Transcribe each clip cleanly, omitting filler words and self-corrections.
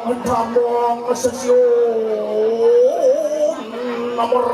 Tambang stasiun nomor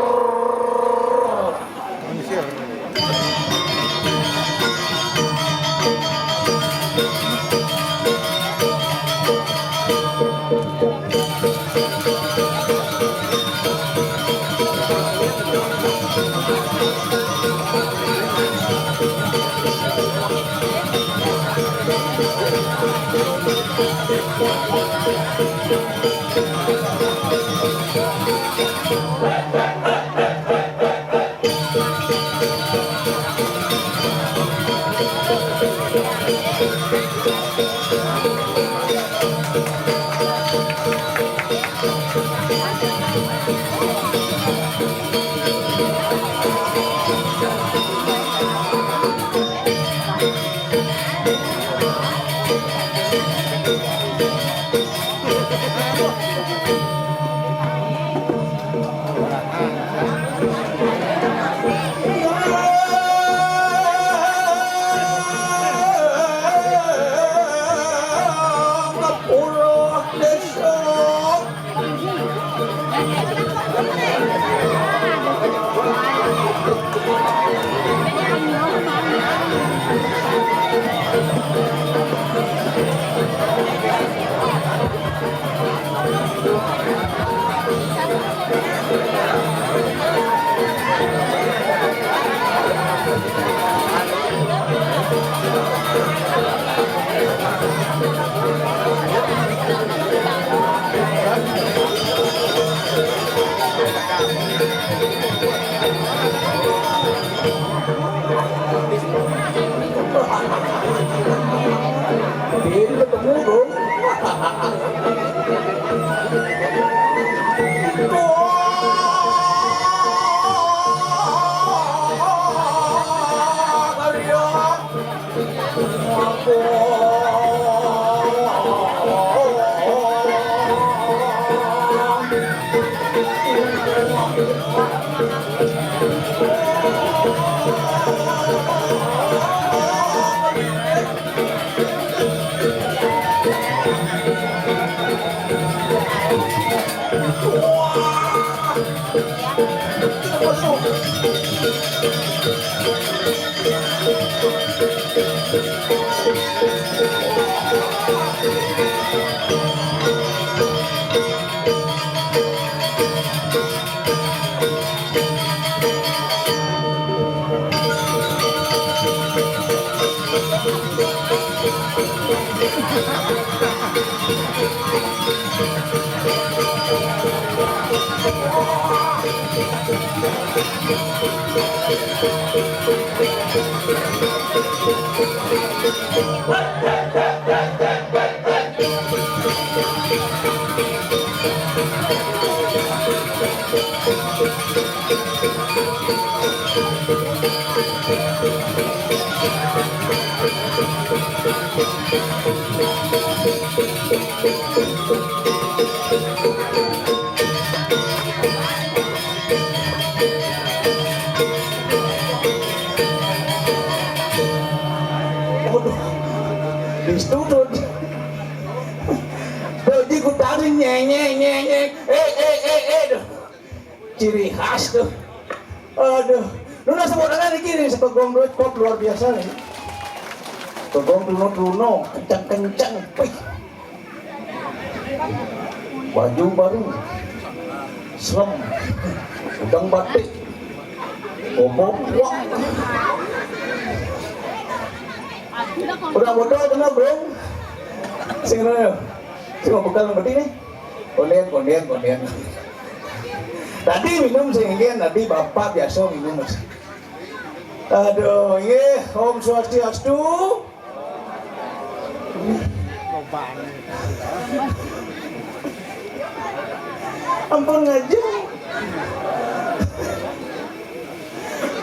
distudut jadi ku tarik nyeng ciri khas tuh. Aduh, lu nasa bodohan lagi nih sepegong duit pop luar biasa nih. Pegong Truno kencang wih. Baju baru serem udang batik bobok wah. Udah bodoh kena bro. Sing ngono. Sing bekal berarti nih. Kondian. Tadi minum sehingga tadi bapak biasa minum. Aduh, ini Om Swastiastu. Ampun aja.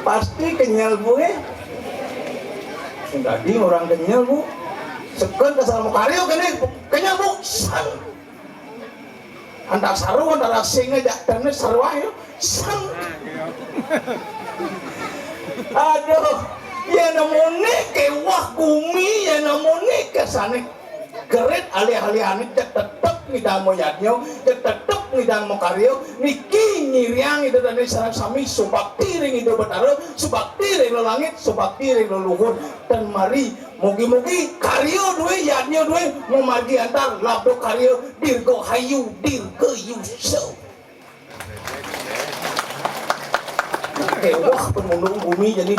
Pasti kenyal bu ya. Tadi orang kenyal bu. Sekan kesal mukari kenyal bu. Antara saru antara singa jakternya sarwa ya. Aduh, ya namanya kewah bumi ya namanya kesana geret alih-alih cek tetep ngidang mo yadnyo, cek tetep ngidang mo karyo, niki nyiriang itu dan sarang sami subakti ring itu betaro, subakti ring lo langit, subakti ring lo luhur, dan mari mugi-mugi karyo duwe yadnyo duwe memagi antar labdo karyo dirgo hayu dirgo yuso. Kewah penundung bumi jadi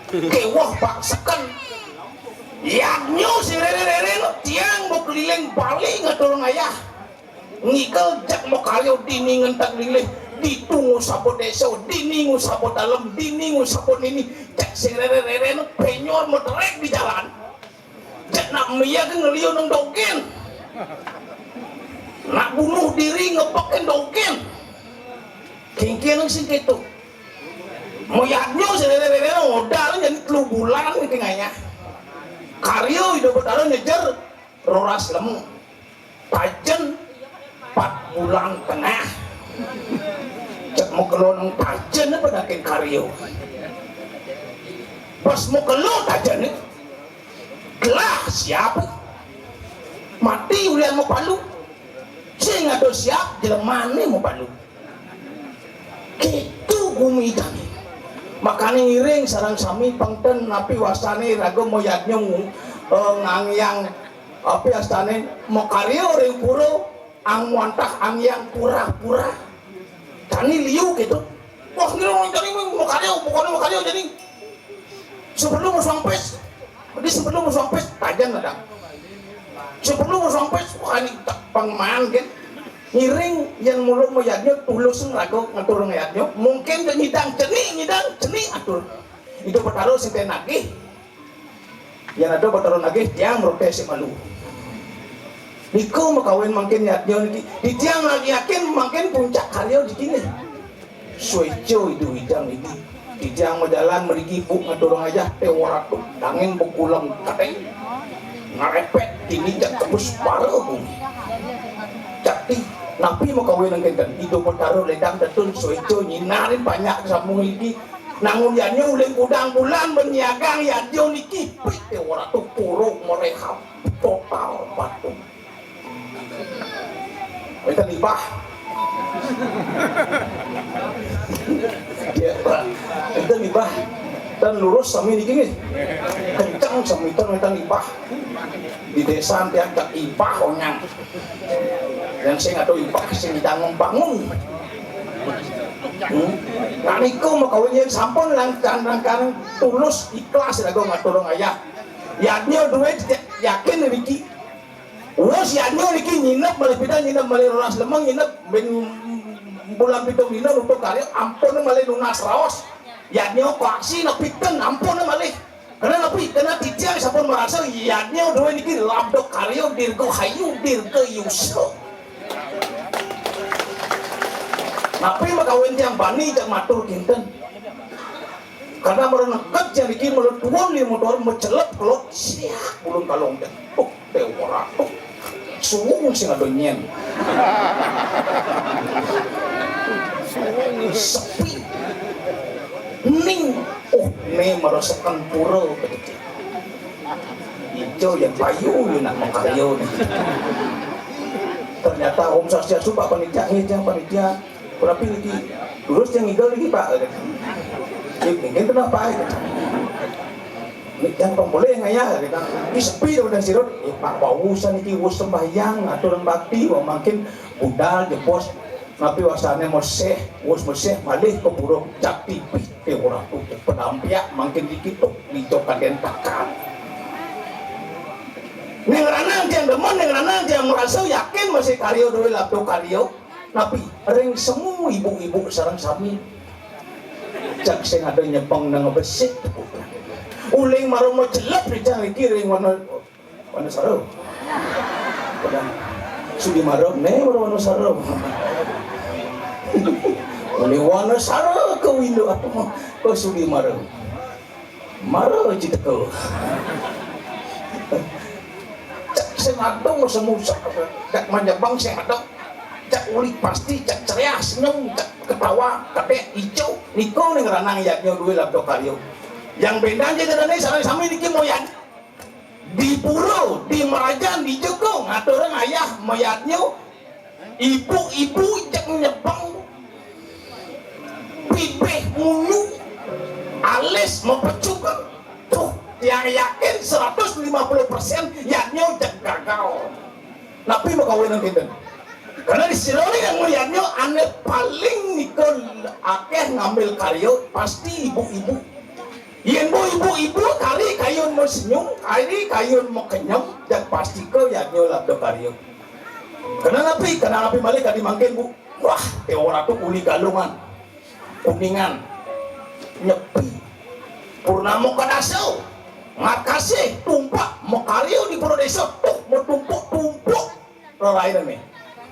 kewah paksakan yadnyo si rere-rere tiang mau keliling balik ngadorong ayah ngikel jak mau karyo dini ngentak lilih ditunggu sabot desa dini ngu sabot dalam dini ngu sabot ini jak si rere-rere penyor mau terek di jalan jak nak mia kan ngeliu nang dogen nak bunuh diri ngepakin dogen kengkian nang singkitu mau yadnyo si rere-rere modal jadi 3 bulan kenganya karyo hidup bertaruh ngejar roras lemu tajen 4 bulan tengah cek mau kelonong tajen apa dakin karyo pas mau kelon tajen gelah siapa mati ulian mau palu saya nggak tahu siap jalan mana mau palu gitu bumi kami makanya ngiring sarang sami pangten napi wasane rago moyadnya ngangyang api astane mokaryo ring puro ang wantah ang yang pura-pura tani liu gitu wah ngira tani mokaryo jadi sebelum mau sampes jadi sebelum mau sampes tajan ada sebelum mau sampes wah ini tak pangman gitu ngiring yang mulut moyadnya tulus rago ngatur ngayadnya mungkin nyidang ceni atur itu bertaruh si tenagih yang ada bertaruh nagih tiang merotesi malu niku makawin makin yadnya di tiang lagi yakin makin puncak karyo di sini sueco itu hidang ini di tiang jalan merigi buk ngatur aja tewaratu dangin bukulang kateng ngarepet ini jak tebus paruh cakti napi mau kawin ang kendan hidup bertaruh ledang datun sueco nyinarin banyak sambung lagi nangun yanyo uling udang bulan menyiagang yadyo niki pite waratu puruk mereka total batu kita libah kita libah dan lurus sami niki nih kencang sami kita libah di desa tiap tak ibah onyang yang saya nggak tahu ibah sing bangun nah niku mau kawin yang sampun langkang tulus ikhlas lagu ngatur ayah yadnya duit yakin niki wes yadnya niki nginep malih nginep malih rolas lemeng nginep ben bulan pitung dina untuk kali ampun malih lunas raos yadnya koaksi nepikeun ampun malih karena napi kena titiang sampun merasa yadnya duit niki labdok karyo dirgo hayu dirgo yuso napi makawin tiang bani jak matur kinten karena mereneket yang bikin mulut tuan li motor mencelep kelot siap bulun kalong dan tewara suwung sing ado nyen sepi ning ne merasakan pura begitu hijau yang payu nak makaryo ternyata Om Swastiastu Pak panitia tapi lagi lurus yang ngidol lagi Pak ini kenapa ini yang pemboleh ngayah ini sepi dan sirut Pak wawusan ini wus sembahyang aturan bakti makin budal jepos tapi wasane moseh wus moseh malih ke buruk jakti pite orang tuh penampiak makin dikituk dicokan dan takkan nengranang yang demen nengranang yang merasa yakin masih karyo dulu labdo karyo tapi ring semua ibu-ibu sarang sami jak sing ada nyepang nang besit uling marung mau jelek dijang iki ring warna sarau pada sudi marung ne warna sarau uling warna sarau ke window apa kau sudi marung jiteko jak sing adong semua jak manjabang sing adong cak ulik pasti cak ceria senyum cak ketawa kadek hijau niko ning ranang yadnya duwe labdo karyo yang bendang jadi dane sareng sami niki moyan di puro, di Merajan, di Jekong, ada orang ayah mayatnya, ibu-ibu cek nyepang, pipih mulu, alis mempecukan, tuh yang yakin 150% yaknya cek gagal. Napi mau kawinan kita, karena di sini yang melihatnya aneh paling nikol akeh ngambil karyo pasti ibu-ibu. Yen ibu-ibu kali kayun mau senyum, kali kayun mau kenyang, dan pasti ke ya nyolap do karyo. Karena napi balik kadi mangkin bu, wah teora tuh uli galungan, kuningan, nyepi, purnamo kadasau, makasih tumpak, mau karyo di puro desa, tuh mau tumpuk, lain nih,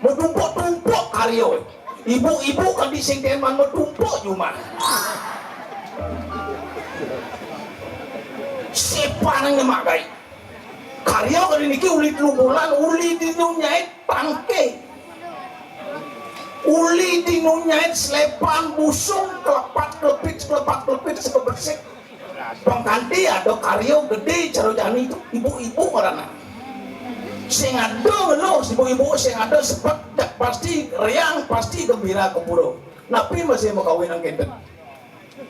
mau tumpuk karyo. Ibu-ibu kan disingkeman mau tumpuk cuma. Siapa nang magai karya kali niki uli lumulan uli dinunyait tangke uli dinunyait selepan busung kelepat kelepit sekebersik pengganti ada karya gede caro jani itu ibu-ibu karena sing ada lo ibu-ibu sing ada sepet pasti riang pasti gembira ke puro napi masih mau kawin ang kenten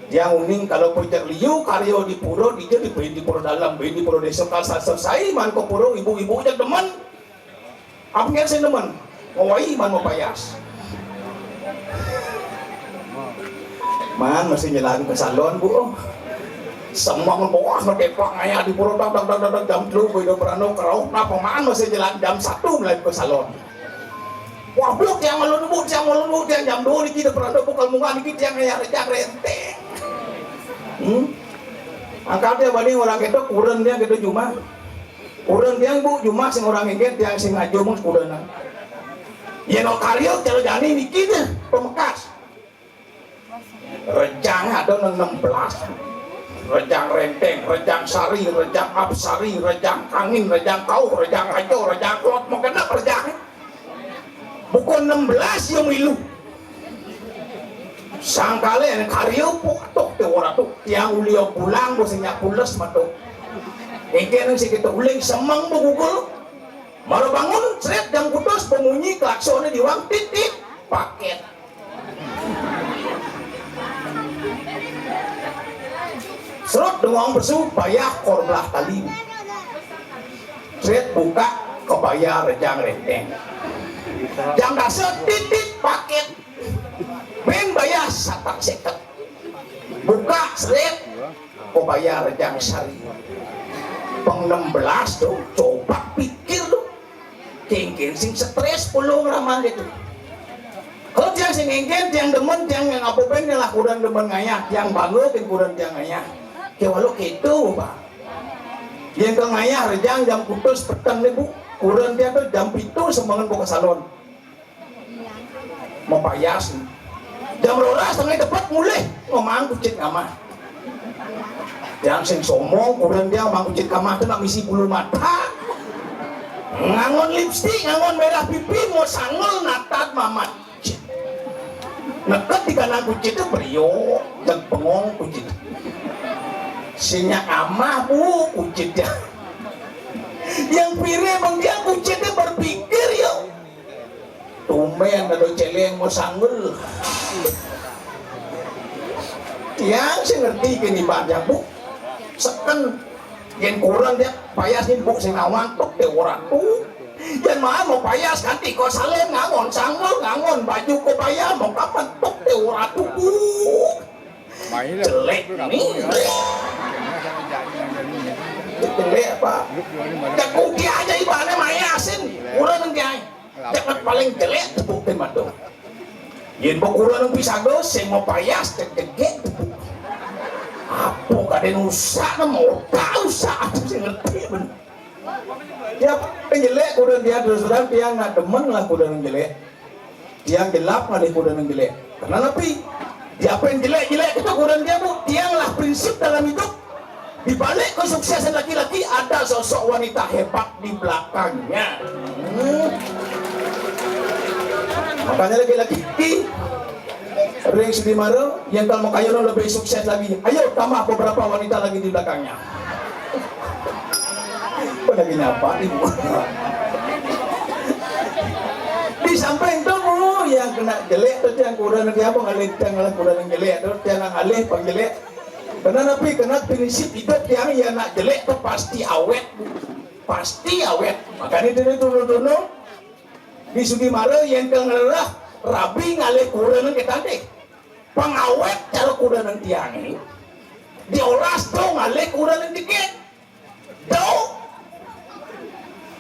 yang uning kalau pojok liu karyo di puro di puro dalam di puro desa kalsa selesai man ko puro ibu-ibu jak demen apa yang saya demen ngawai man mau payas man masih nyelain ke salon bu semua membawa ngedepak ngaya di puro dak jam 3 bedo berano kerau napa man masih jalan jam 1 mulai ke salon. Wah blok yang malun yang jam 2 niki de berano bukal munga niki yang ngaya rejak renteng. Angkatnya banding orang itu kurang dia gitu cuma kurang dia bu cuma sing orang inget yang sing ngajo mung kurang ya no karyo kalau jani niki deh pemekas rejang ada 16 rejang renteng, rejang sari, rejang absari, rejang angin, rejang kau, rejang rajo, rejang klot mau kena rejang bukan 16 yang milu sangkale yang karyo pokok tuh orang tuh yang ulio pulang bosnya pulas matuk ingin si kita uling semang bugul malu bangun seret jam kudos pengunyi klaksonnya diwang titik paket serot doang besu bayar korbelah tali seret buka kebayar rejang renteng jam dasar titik paket men bayar satak seket buka seret kok bayar rejang sari peng 16 tuh coba pikir tuh kengken sing stres pulung ramah gitu kalau tiang sing kengken tiang demen tiang yang ngapopen lah kurang demen ngayah tiang bangga kan kurang tiang ngayah kayak walau gitu pak yang ke ngayah rejang jam putus petang nih bu kurang dia tuh jam itu sembangan buka salon mau payas jam rolas tengah tepat mulai ngomong kucing kamar yang sing somong kurang dia ngomong kucing kamar tuh nak misi bulu mata ngangon lipstick ngangon merah pipi mau sangol natat mamat neket di kanan kucing itu beriok dan pengong kucing sinya amah bu kucing dia yang pire bang dia kucing dia berpikir yuk tumen ada celeng mau sanggul yang saya ngerti gini banyak bu seken yang kurang dia payasnya bu sing awan tok dia orang tuh yang mau payas ganti kau salem ngangon sanggul ngangon baju kau payah mau kapan tok dia orang tuh bu jelek nih jelek apa jago dia aja ibaratnya mayasin kurang dia jangan paling jelek tebukin matu yen bokuran ng pisago sing mau payas degdeg apa kaden usah na mau usah sing ngerti ben ya penjelek kuda dia terus-terusan tiang na demen lah kuda ng jelek tiang gelap nga di kuda ng jelek karena napi dia apa yang jelek-jelek itu kuda dia bu tiang lah prinsip dalam hidup di balik kesuksesan laki-laki ada sosok wanita hebat di belakangnya makanya laki-laki Ring Sudimaro yang kalau mau kayu lebih sukses lagi ayo tambah beberapa wanita lagi di belakangnya lagi nyapa ibu. Di samping itu yang kena jelek tuh yang kurang nanti apa ngalih yang kurang yang jelek tuh yang ngalih pengjelek. Karena nabi kena prinsip hidup yang nak jelek tuh pasti awet, pasti awet. Makanya itu turun-turun di Sugimara yang kengerah rabi ngalih kurang kita deh. Pengawet cara kurang tiang ini diolas tuh ngalih kurang dikit. Tahu?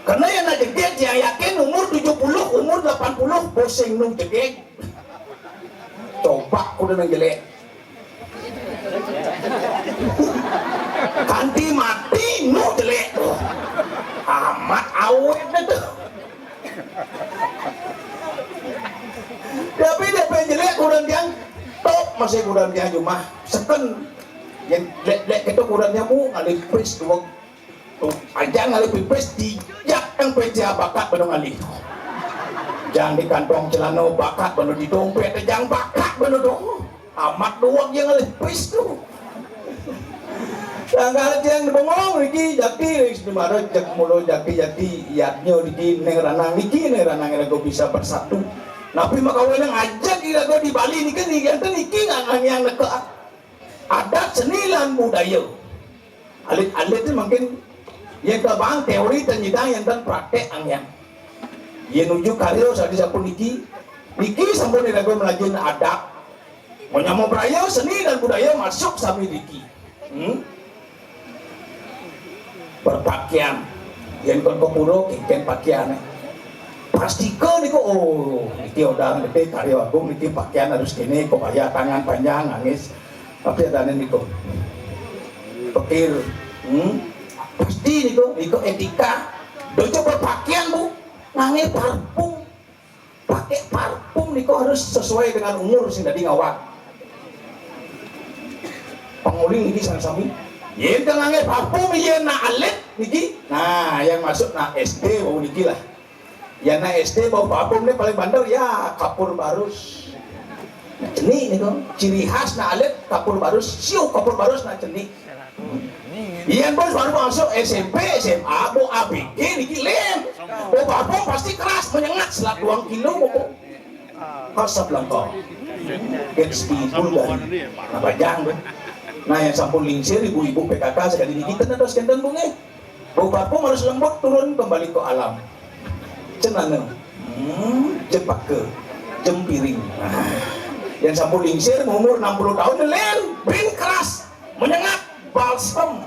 Karena yang nak jegek yang yakin umur 70, umur 80 pusing nung jegek. Coba udah nang jelek. Kanti mati nung jelek. Amat awet itu. Tapi dia jelek kurang yang top masih kurang dia cuma seken yang lek itu kurangnya bu ngalih pris dua. Tuh, aja ngalih pipis dijak yang peja bakat bener ngalih. Jangan di kantong celana bakat bener di dompet, jangan bakat bener dong. Amat doang yang ngalih pipis tuh. Jangan yang bengong lagi jati di mana jak mulu jati iatnya di neng ranang gue bisa bersatu. Tapi maka wenang aja kira gue di Bali ini kan niki nggak yang neke adat senilan budaya. Alit itu makin yang kebang teori dan yang dan praktek angin. Yang nuju karyo saat disapun niki sampun diragu melajun adat. Menyamuk raya seni dan budaya masuk sami niki. Berpakaian, yang kon kepuro kiken pakaian. Pastikan niko niki udah gede karyo agung niki pakaian harus gini kebaya tangan panjang nangis. Tapi ada niko pikir. Pasti niko etika. Dojo berpakaian bu, nangis parfum, pakai parfum niko harus sesuai dengan umur sing tadi ngawak. Penguling niki sami-sami. Yen nangis parfum yen na alit niki. Nah, yang masuk na SD bau niki lah. Yang na SD bau parfum ini paling bandel ya kapur barus. Nah, ceni niko ciri khas na alit kapur barus, siu kapur barus na ceni. Iyan bos baru masuk SMP, SMA, mau ABG, niki lem. Mau parfum pasti keras, menyengat selat 2 kilo mau kasap langkau. Gets people dari Nabajang. Nah yang sampun lingsir ibu-ibu PKK sekali niki kena terus kenten bunga. Mau parfum harus lembut turun kembali ke alam. Cenana, jepak ke jempiring. Nah, yang sampun lingsir umur 60 tahun lem, bin keras, menyengat, balsam.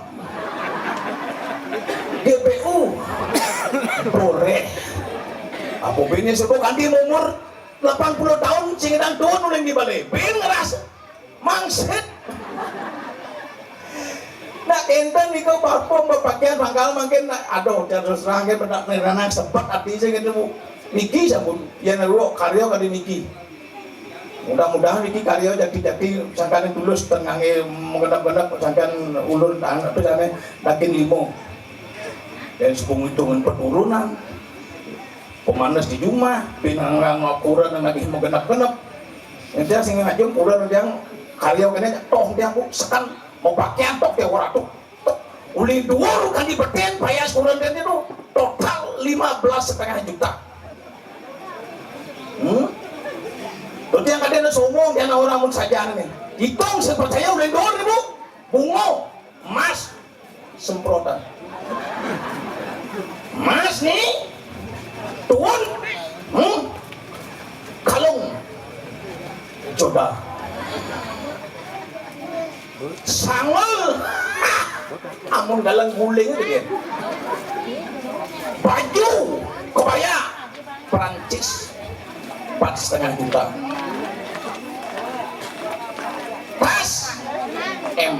GPU boleh apa bini sebut ganti umur 80 tahun singedang tuan uling di balai bin ngeras mangset nak enten niko parfum berpakaian pangkal makin aduh terus rangke pada neranang sempat hati saya gitu niki sabun yang naruh karyo kali niki mudah-mudahan niki karyo jati-jati sangkan tulus tengahnya mengendap-endap sangkan ulun tangan itu sana dakin limo dan sepung hitungan penurunan pemanas di rumah pinang ngakuran dan lagi mau genap-genap nanti yang singin ngajung udah yang karya kena toh dia aku sekan mau pakaian tok dia orang tuh uli dua kan di beten bayar kurang dan itu total 15,5 juta terus yang kadang sombong yang orang pun saja nih hitung sepercaya udah 2.000 bungo emas semprotan mas nih tuan kalung coba sangol amun dalang guling itu baju kebaya Perancis 4,5 juta tas M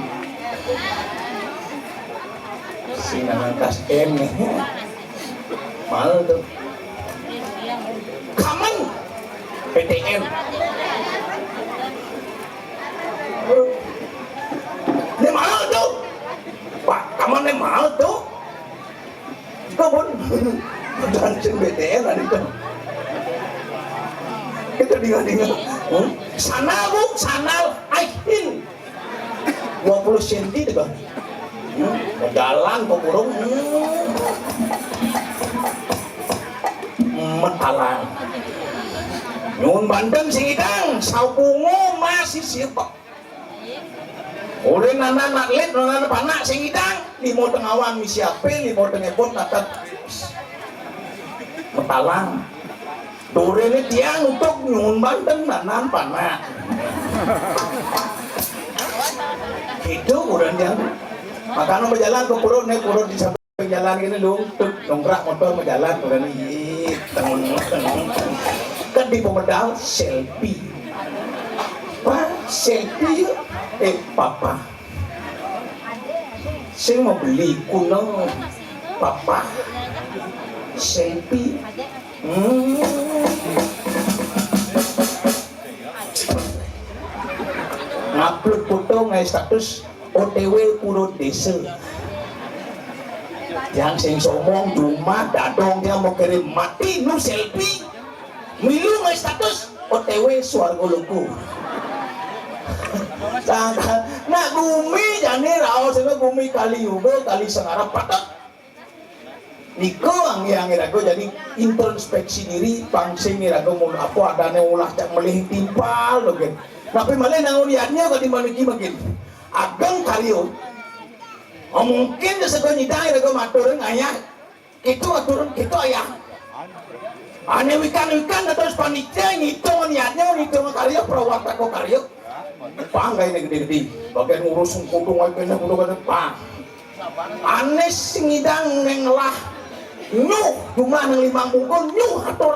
sinangan tas M nih mahal tuh kamen PTM ini mahal tuh pak kamen ini mahal tuh kamu dancing PTM ada itu kita dengar sana bu sandal aihin 20 cm deh bang jalan kok burung metalang nyun bandeng sing idang saupungu masih siapa udah nana naklit nana panak sing idang limo tengawan misi ape limo tengepot natat metalang dure ini tiang untuk nyun bandeng nanan panak itu udah dia makanya berjalan ke purun nih purun di samping jalan gini dong nongkrak motor berjalan udah nih kan di pemedal selfie pak selfie papa saya mau beli kuno papa selfie ngupload foto ngai status OTW puro desa yang sing somong cuma dadong dia mau kirim mati nu selfie milu ngai status OTW Swargo Luku nah gumi jani rao sehingga gumi kali juga kali sengarap patok niko yang irago jadi introspeksi diri pangsing irago mau apa adanya ulah cak melih timpal loh kan tapi malah nang liatnya kadi maniki makin ageng karyo mungkin desego nyidang irago matur ngayah itu aturun itu ayah ane wikan terus panitia ngitung niatnya ngitung karyo perawatan ko karyo panggai ini gede-gede bagian ngurus kudu ngakene kudu kada pang anes ngidang ngelah nyuh jumlah nang 5 bungkul nyuh atur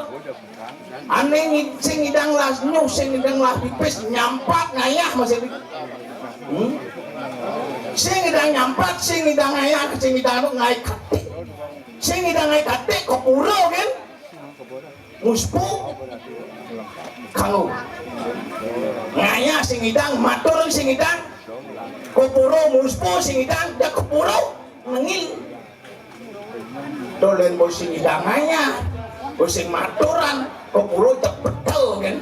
ane sing ngidang lah nyuh sing ngidang lah pipis nyampat ngayah masih sing ngidang nyampat sing ngidang ngayah sing ngidang ngai kate sing ngidang ngai kate kok puro kan muspu kalau ngaya sing idang matur sing idang kopuro muspo sing idang da kopuro nengil dolen bos sing idang ngaya bos sing maturan kopuro cepetel kan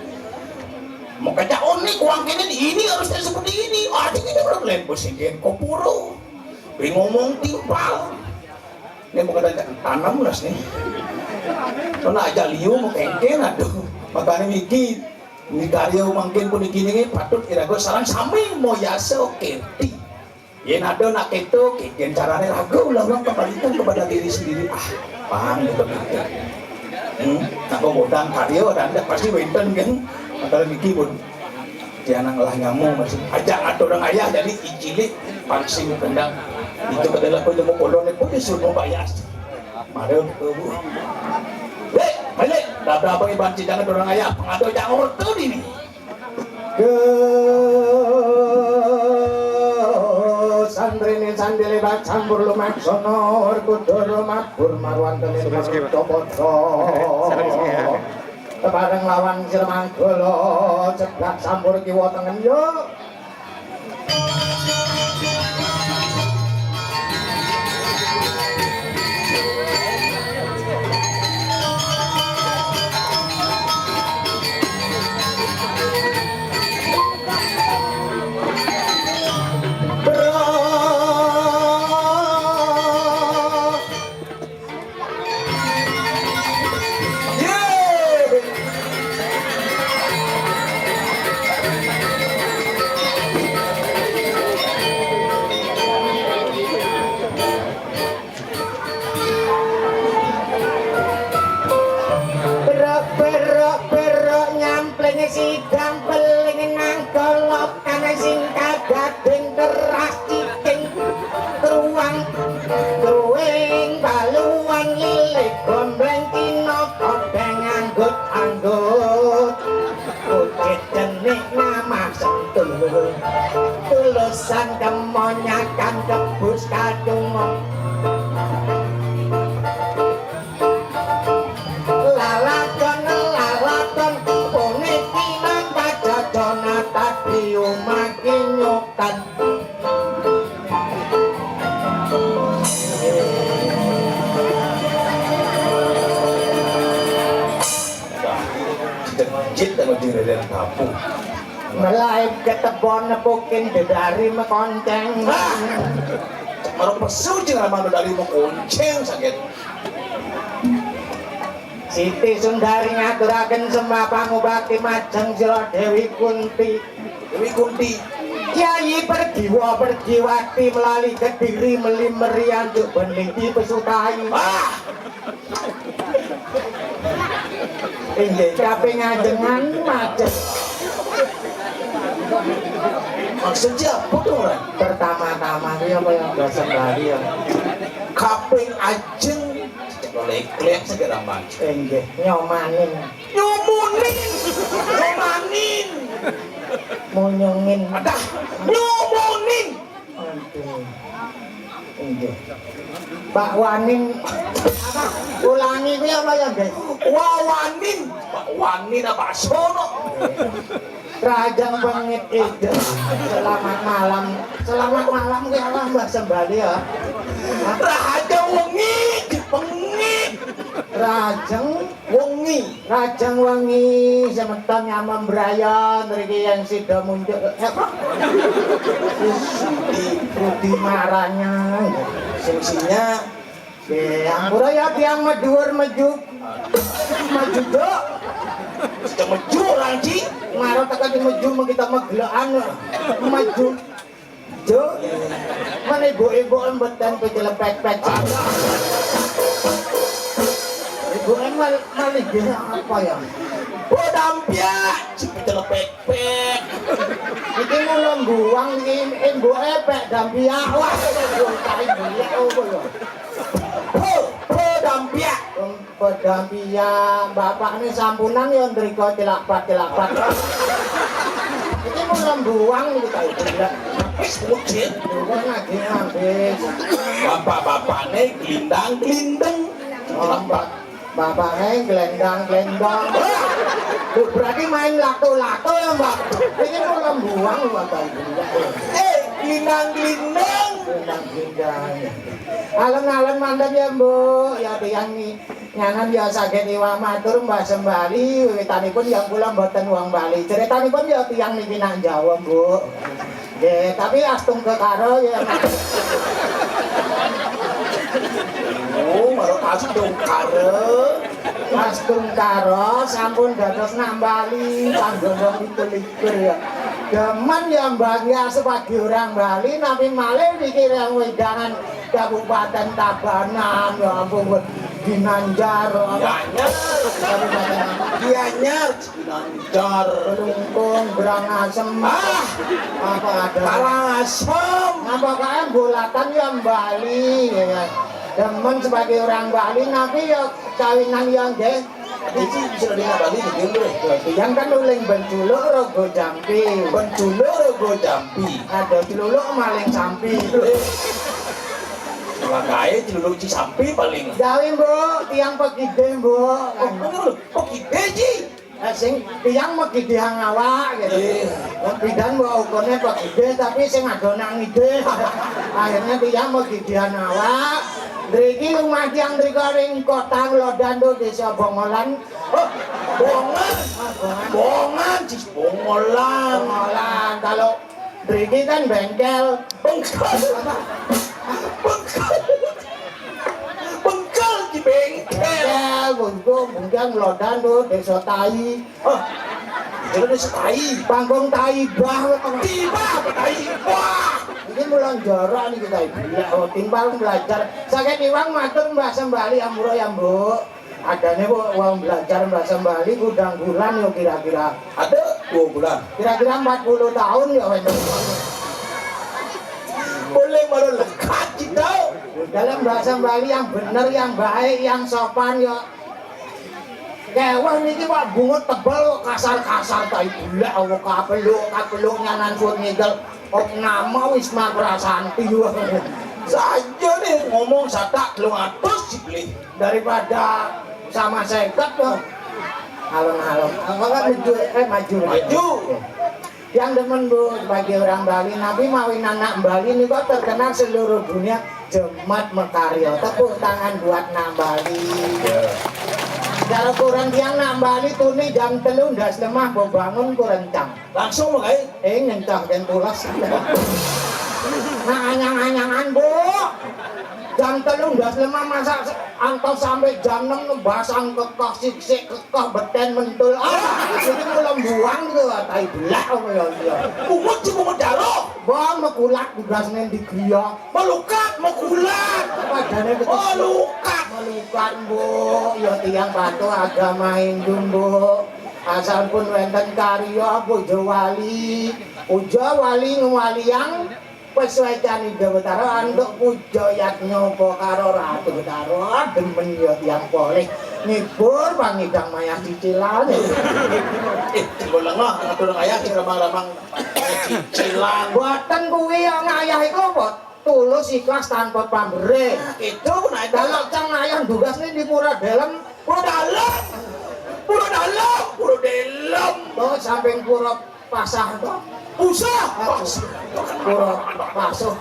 mau kaca unik uang ini harusnya seperti ini artinya dolen bos sing kopuro ngomong timpal ini mau kata tanam las nih karena aja liu mau kengken aduh makanya mikir ini karya mungkin pun gini patut irago sarang sami mau yaso keti yen ada nak itu kian caranya lagu ulang-ulang kembalikan kepada diri sendiri paham gitu nak modang karya dan pasti wenten kan atau mikir pun jangan lah ngamu masih ajak atau orang ayah jadi icilik pangsing kendang itu adalah pun mau kolon pun disuruh bayar mari untuk balik, berapa iban jangan orang ayah pengado jangan ortu ini. Sandrine sandile bat campur lumak sonor kudur mabur marwan telir topoto. Bareng lawan Jerman Golo ceblak campur kiwa tengen yo. Tulusan kemonyakan kebus kadung lalaton puniki nata jajana tadi umaki nyukan jit dan direden kampung melai ketebon nepukin dari mekonceng marok pesu jangan mana dari mekonceng sakit Siti Sundari ngaturaken sembah pangubakti majeng sira Dewi Kunti. Dewi Kunti. Kyai pergiwati melali Kediri melimerian juk beniki pesutai. Inggih kaping ngajengan majeng. Maksudnya apa tuh orang? Pertama-tama kuwi apa yang dosen bali ya. Kaping ajeng lek-lek segera maju. Inggih nyomanin. Nyumunin. Nyomanin. Munyungin. Adah, nyumunin. Aduh. Inggih. Pak Wanin apa? Ulangi kuwi apa ya, Nggih? Wawanin. Pak Wanin apa sono? Rajang Pengit Ida. Selamat malam. Selamat malam kuwi apa Mbah Sembali ya? Rajang wengi dipengit. Rajang wengi semeton nyamem brayon mriki yang sida muncul. Apa? Di maranya. Fungsinya Ampura ya tiang medhuwur maju dok. sudah maju orang Ci. Maro tekan di maju kita meglekan maju. Jo. Mana ibu-ibu mboten pejelepek-pek. Ibu emal malih apa ya? Bodampia cepet pek-pek. Iki mulung buang iki embuke pek dampia. Wah, tai bulik opo ya? Bodampia. Dampia bapak ini sampunan ya ndrika cilak-pat. Iki mulung buang iki tai bulik. Wis mujid. Wong habis. Bapak-bapakne glindang-glindeng. Bapaknya gelendang-gelendang. Berarti main lato-lato ya mbak. Ini mau lembuang bapak. Glindang-glindeng. Gelendang-gelendang. Alon-alon mantap ya mbak. Ya tiang nih nyanan ya sakit iwak matur mbak Sembali. Wiwitanipun yang kula mboten wong Bali. Ceritanipun ya tiang niki nang Jawa mbak. Ya tapi astung ke karo ya. Baru Astung karo sampun dados nambali panggono 17 ya. Demen ya Mbak ya sebagai orang Bali tapi malih pikir yang wedangan Kabupaten Tabanan ya ampun Ginanjar Ginanjar Lungkung Brangasem apa ada Kalasem apa kae bolatan ya Bali ya. Demen sebagai orang Bali nabi ya kawinan yang nggih. Iki bisa di Bali iki Yang kan uling benculuk rogo jampi. Ada ciluluk maling sampi. Makanya ciluluk Cisampi paling. Jawi mbok, tiang pegide mbok. Pegide Ci. Sing tiang megide hang awak gitu. Bidan mbok ukune pegide tapi sing adonan ngide. Akhirnya tiang megide hang awak. Mriki rumah tiyang mrika ring Kota Lodando Desa Bongolan. Bongan Cis Bongolan. Kalau mriki kan bengkel. Bengkel di bengkel. Bengkel Lodando Desa Tai. Itu desa Tai. Panggung Tai bah. Tiba Tai. Wah. Ini mulang jorok nih kita ibu timbal belajar sakit iwang matur Mbak Sembali amuro ya mbok adanya uang belajar Mbak Sembali gudang bulan yo kira-kira ada 2 bulan kira-kira 40 tahun ya boleh baru lekat kita dalam Mbak Sembali yang benar yang baik yang sopan ya Wah niki Pak bungut tebal kasar-kasar ta ibu lek awak kapeluk nyanan suwun ngidel nama Wisma Prasanti saja nih ngomong satak 200 dibeli daripada sama seket tuh alon-alon apakah maju yang demen bu bagi orang Bali Nabi mawin anak Bali ini kok terkenal seluruh dunia Jemat Mekaryo tepuk tangan buat Nak Bali kalau kurang tiang Nak Bali tuni jam 3 ndas lemah mau bangun kurang cang langsung mulai nyencang dan tulas nah anyang-anyangan bu jam 3.05 masak antos sampai jam 6 ngebasang kekeh sik kekeh beten mentul iki kula buang gitu tai belak apa ya iya Kumut sih kumut daro. Bang mekulat tugasnya di griya Melukat, mekulat. padane Oh, lukat. melukat Bu ya tiyang patuh agama Hindu Bu asal pun wonten karya puja wali ngwaliyang pesuaikan Dewatara untuk puja yatnya apa karo Ratu Betara demen ya tiyang poleh ngibur pangidang mayang cicilan Bolang lah, ngatur ngayah sing ramang-ramang cicilan. boten kuwi ya ngayah iku apa tulus ikhlas tanpa pamrih Itu naik kalau cang ngayah tugasnya di pura dalam puro dalam. Puro dalam, puro dalam. tuh samping pura pasah tuh Usah. pura pasuh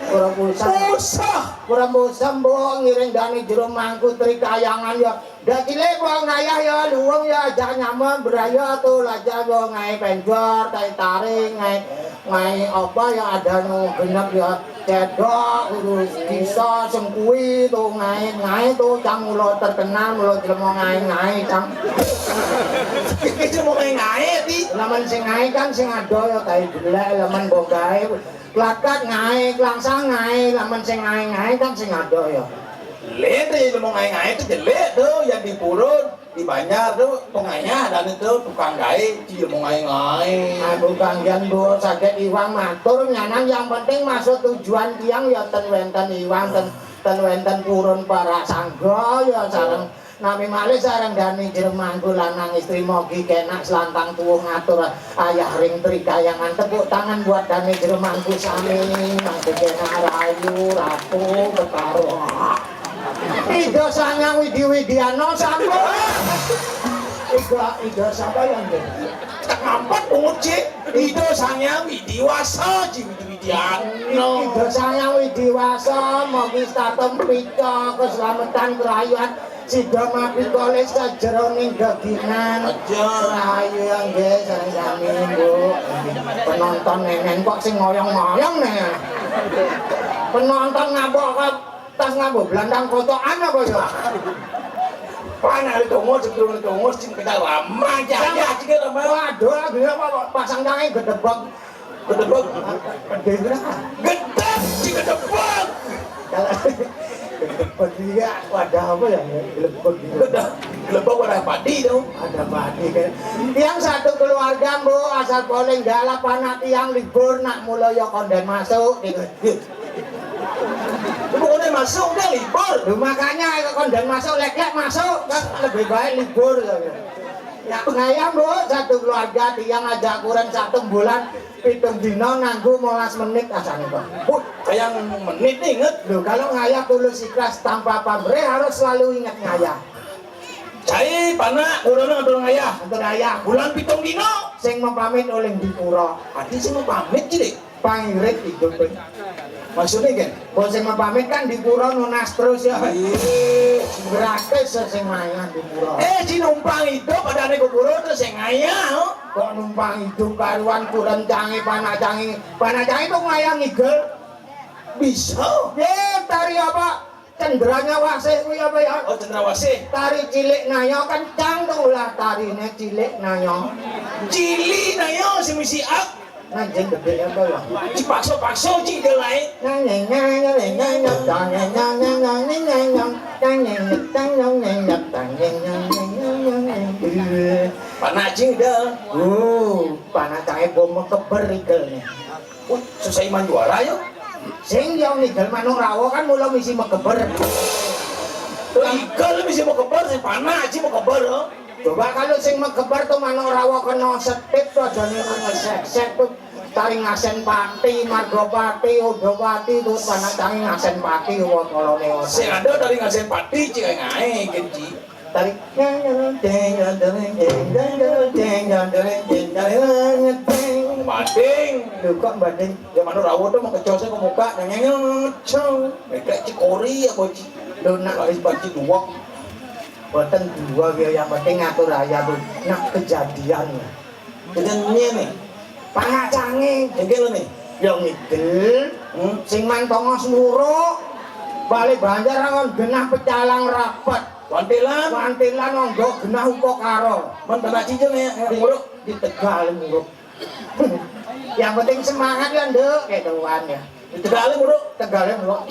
pura pulsa Usah. pura pulsa mbok ngiring dani jero mangku trikayangan ya dak cilik wong ngayah ya luwung ya ajak nyaman beraya tuh laja yo ngai penjor tai taring ngai apa ya ada nu genep ya cedok terus kisah sengkui tuh ngai tuh cang mulo terkenal mulo jelema ngai cang Itu mau ngae di. laman sing ngai kan sing ado ya tai jelek laman mbok gawe lakat ngai langsang ngai laman sing ngai kan sing ado ya Lihat itu mau ngae itu jelek tuh yang di purun di Banjar tuh pengayah dan itu tukang gawe dia mau ngae. Aduh kanggian Bu saged iwang matur nyanang yang penting masuk tujuan tiang ya ten wenten iwang ten wenten purun para sangga ya sareng nami malih sareng dani jeremangku lanang istri mogi kenak selantang tuwuh ngatur ayah ring trikayangan tepuk tangan buat dani jeremangku sami mangke kenak rayu ratu betaro Ido sanyang widi-widiano sampun Ido sapa yang ini? Tak ngampet penguci itu sanya widiwasa widian. Ido sanyang widiwasa mogi statem pika keselamatan kerayaan sida mapi kolis sajeroning gagingan Aja. rahayu yang nggih sareng sami Bu penonton nenen kok sing ngoyong-ngoyong nih penonton ngabok tas ngabok belandang kotokan apa ya Panah itu ngos sebelum itu ngos sing kita lama aja jika lama. waduh lagi apa pasang tangi gedebek Gedebek. gede berapa Gedek jika gedebek. kalau gedebek dia wadah apa ya gedebek gitu Gedek. Gedebek warna padi tuh. ada padi kan tiang satu keluarga Bu asal boleh galap anak tiang libur nak mulai ya konden masuk gitu Bukannya masuk dia libur. Duh, makanya konden masuk lek-lek masuk kan lebih baik libur ya ngayam Bu satu keluarga tiang ajak kurang 1 bulan 7 dino nganggu 15 menit asane Pak Kayak menit nih inget. Loh, kalau ngayah tulus ikhlas tanpa pamrih harus selalu ingat ngayah Cai panah kurang ngatur ngayah. untuk ngayah Bulan 7 dino. sing mempamit oleh di pura Hati sih mau pamit jadi. pangirit hidup Maksudnya kan? kalau sing mempamit kan di pura nunas terus ya gratis sing mayan di pura Si numpang hidup ada nih kuburu terus yang ngayah. kok numpang hidup karuan kurang canggih panak canggih tuh ngayang igel Bisa. tari apa cenderanya wasih kuwi apa ya Oh cendrawasih. tari cilik nayo kencang tuh lah tarine cilik nayo Cili na yun si Misi Ak. anjing gede apa ya Dipakso-pakso ci dia lain. Panah cing dah. Panah canggih bom keber igelnya Susah iman juara yuk. sing yang igel manuk rawa kan mula misi mekeber Tuh ikan bisa mau kebar si panah cing mau kebar. coba kalau sing mekeber tuh manuk rawa kena setip tuh aja nih ngesek-sek tuh taring ngasen pati, margopati, udopati tuh panah canggih ngasen pati kalau neon Si ada dari ngasen pati cing ngae genci. tarik Bading. Duh kok bading Ya mana rawat tuh mau kecosnya ke muka nyanyi cong. Mereka cikori ya boci. lu nak Lain baci dua. boten dua ya yang penting ngatur raya tuh nak kejadian Kejannya nih. panah canggih Jengkel nih. yang ngidel sing mantongos nuruk balik Banjar ngon genah pecalang rapat. Wantilan nggo genah uko karo. men tanah cijeng ya nguruk Di Tegal nguruk. Yang penting semangat ya Nduk, kayak tuan ya. di Tegal nguruk Tegalnya nguruk.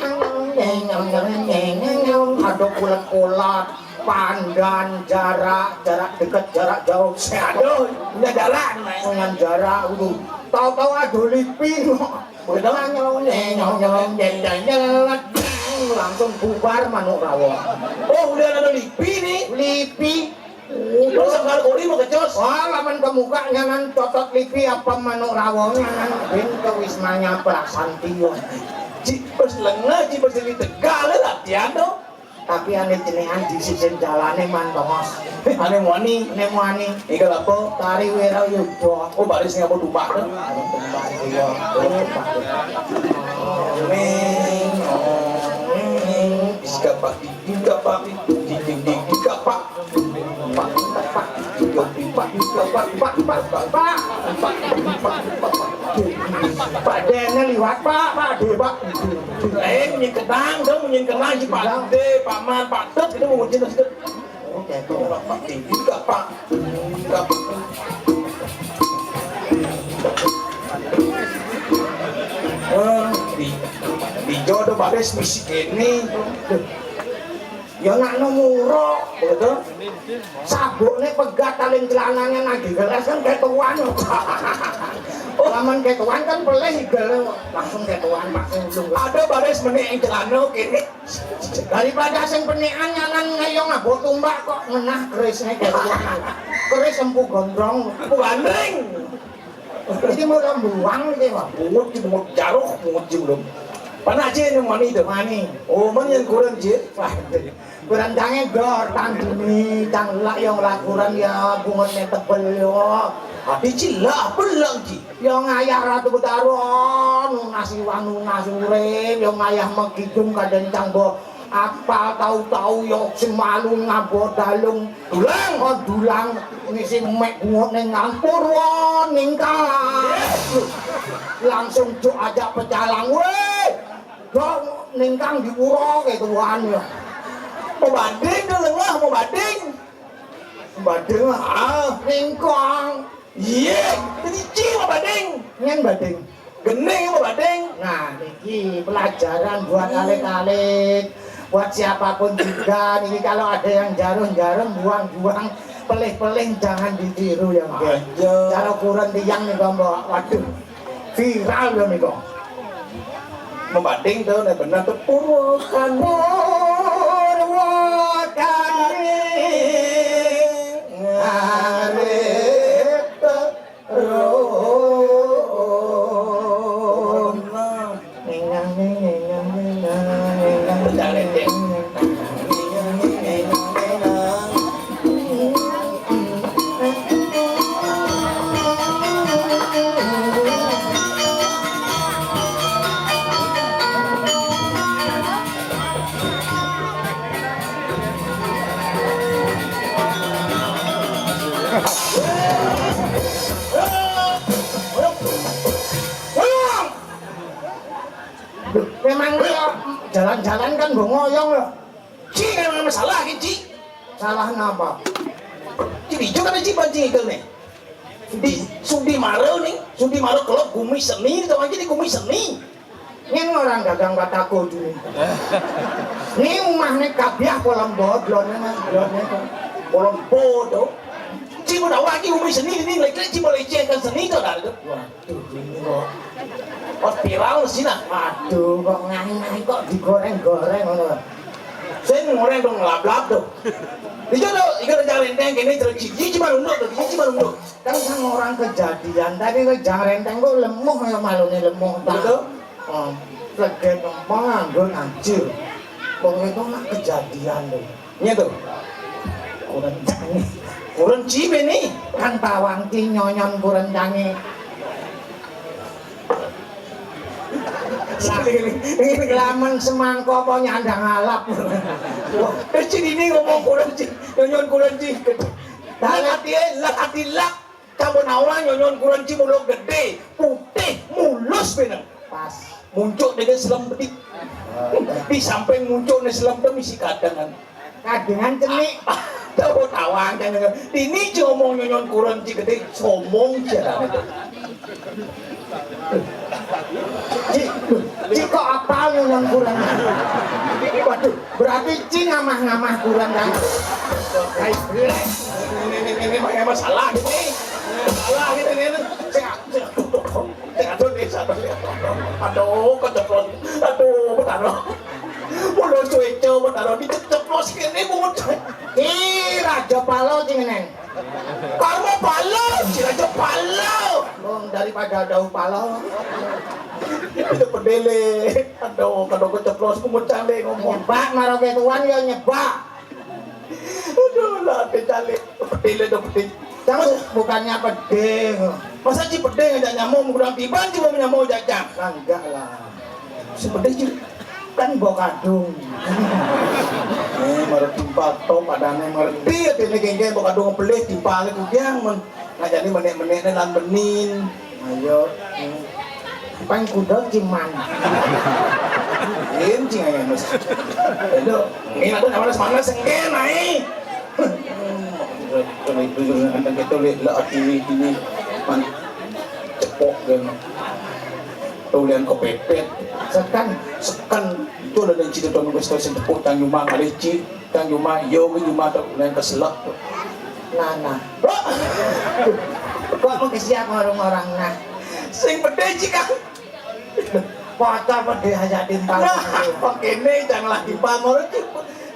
Ada kulat-kulat, pandan, jarak dekat, jarak jauh. aduh udah jalan Dengan jarak itu. Tahu-tahu ada lipi. Langsung bubar manuk rawa. oh udah ada lipi nih Lipi. terus sekali kali mau kecos Wah, laman ke muka nyanan cocok lipi apa manuk rawa nyanan bin ke wismanya Prasantiyo. pas lengah pas di Tegal latihan tuh Tapi ane jenehan di sisi jalane mantongos. aneh wani Nemani ikan apa tari wirayuda. oh baris ngapa tumbak tuh Iskapak dikapak dikapak Pak Dene liwat Pak De Pak. punya kenang dong punya kenang si Pak De Pak Man Pak Tet itu mau jelas itu Oke, Pak dikapak di jodoh baris misi ini ya nak nomuro betul sabuknya pegat talin celananya lagi gelas kan kayak tuan. Laman kayak tuan kan peleh higel langsung kayak tuan Pak sing ujung. ada baris menik yang celana kini Daripada sing penikan nyanan ngeyong abot tumbak kok ngenah kerisnya kayak tuan. Keris empu gondrong. gandeng Iki mau buang iki Pak. mungut jaruh mungut belum Pana aja yang mani itu Mani. oh man yang kurang je Kurang jange gor tanduni tang lak yang lakuran ya bungetnya tebel yo. Adi cila apa lagi Yo ngayah Ratu Betaron nasi wanu nasi urip yo ngayah megidung kadencang bo apa tahu-tahu yo semalu ngabo dalung Dulang. Oh dulang ngisi mek bungot ning ngampur won ningkang langsung cuk ajak pecalang weh kok ningkang diuro kayak tuan ya mau banding tuh lengah mau banding badeng ningkang iya jadi cing mau banding nyen badeng gening mau banding nah ini pelajaran buat alik-alik buat siapapun juga nih kalau ada yang jarum-jarum buang-buang pelih-pelih jangan ditiru ya Mbak. Cara kurang tiang nih Mbak. Waduh viral ya nih kok. mau banding tuh nah benar tuh purwokan Arep terus nengang nengang nengang jalan deh memang ya jalan-jalan kan gue ngoyong ya cing kan masalah gitu salah napa jadi juga kan cing pancing ikel nih di Sudi Maro nih Sudi Maro kalau gumi seni itu aja di gumi seni ini orang dagang batako dulu ini rumahnya kabiah kolam bodlonnya mas bodlonnya kan kolom bodoh cing udah lagi gumi seni ini lagi cing boleh lecehkan seni itu dah itu waduh ini kok oh viral sih nah aduh kok nganyi kok digoreng-goreng ngono saya ngoreng dong ngelap-lap tuh di jodoh ikan jangan renteng kini terus cici cuma unduk tuh cici cuma unduk kan sang orang kejadian tadi kok jangan renteng kok lemuh ya malu nih lemuh betul oh legend nganggur anjir pokoknya itu nak kejadian tuh nya tuh kurang canggih kurang cibe nih kan tawang ki nyonyon kurang canggih laman semangko apa nyandang alap kecil ini ngomong kurang cing nyon kurang cing lah hati lak kamu nawa nyon kurang cing mulut gede putih mulus bener pas muncul dengan selam bedik Di samping muncul nih selam tuh misi kadangan. Kadengan cenik. Tahu tawang kan. Ini ngomong nyon kurang gede somong cara. Ci kok apal nyon kurang. Waduh, berarti Ci ngamah-ngamah kurang kan. Kayak Ini masalah ini. Masalah ini. Aduh desa. Aduh keceplos. Aduh taruh. Mulo cueco taruh diceplos kene mut. Ih, Raja Palo jenengan. Kamu palo, Raja Palo. Daripada daun palo. Itu pedele. Aduh, kalau keceplos pemecah deh ngomong. Nyebak marah ketuan ya nyebak. Aduh lah, pedale. Pedele dong pedele. Jangan bukannya pedeng. Masa ci pedeng aja nyamuk kurang tiban cuma nyamuk jajang. Enggak lah. Si pedeng ci Kan bawa kadung. marah timpa to padane marah dia tene geng-geng bawa kadung pelih timpa le kugiang men ngajani menek-menek lan benin. Ayo. Pang kuda ciman. Ini cing aja mas. Itu ini aku namanya semangat senggen naik. Kalau itu akan kita lihat aktivitas ini man cepok dan tulian kepepet sekan itu ada yang cerita tentang stasiun tepuk tang yuma kaleci tang yuma yo yuma tak lain keselak Nana. Kok mau kesiap orang-orang nah. sing pede jika Foto pede aja timpal. pakai ini janganlah timpal mau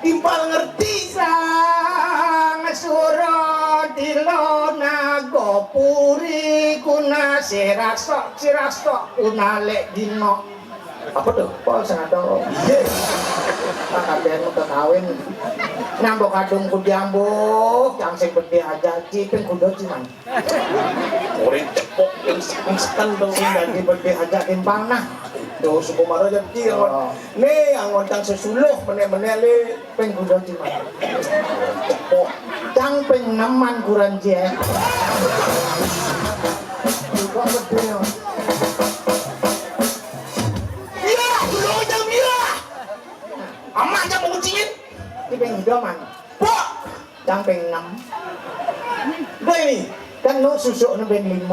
timpal ngerti Sang suro dilona gopuri kuna sirasok kuna lek dino. apa tuh Pol sengato. Tak kabeh mau kawin. Nambok kadung kudiambuk, yang sing pede aja cipin kudo ciman. orang cepok yang sekan dong Jadi pede aja timpal nah. tuh suku maro jadi nih yang ngontang sesuluh menek-menek le Peng kudo ciman. cepok Cang peng neman kurang je. Kok pede. iya dulu jam iya amat aja mau kucingin Ki peng kudo man. pok Cang peng 6. gue ini Kan lu susuk nu ben 5.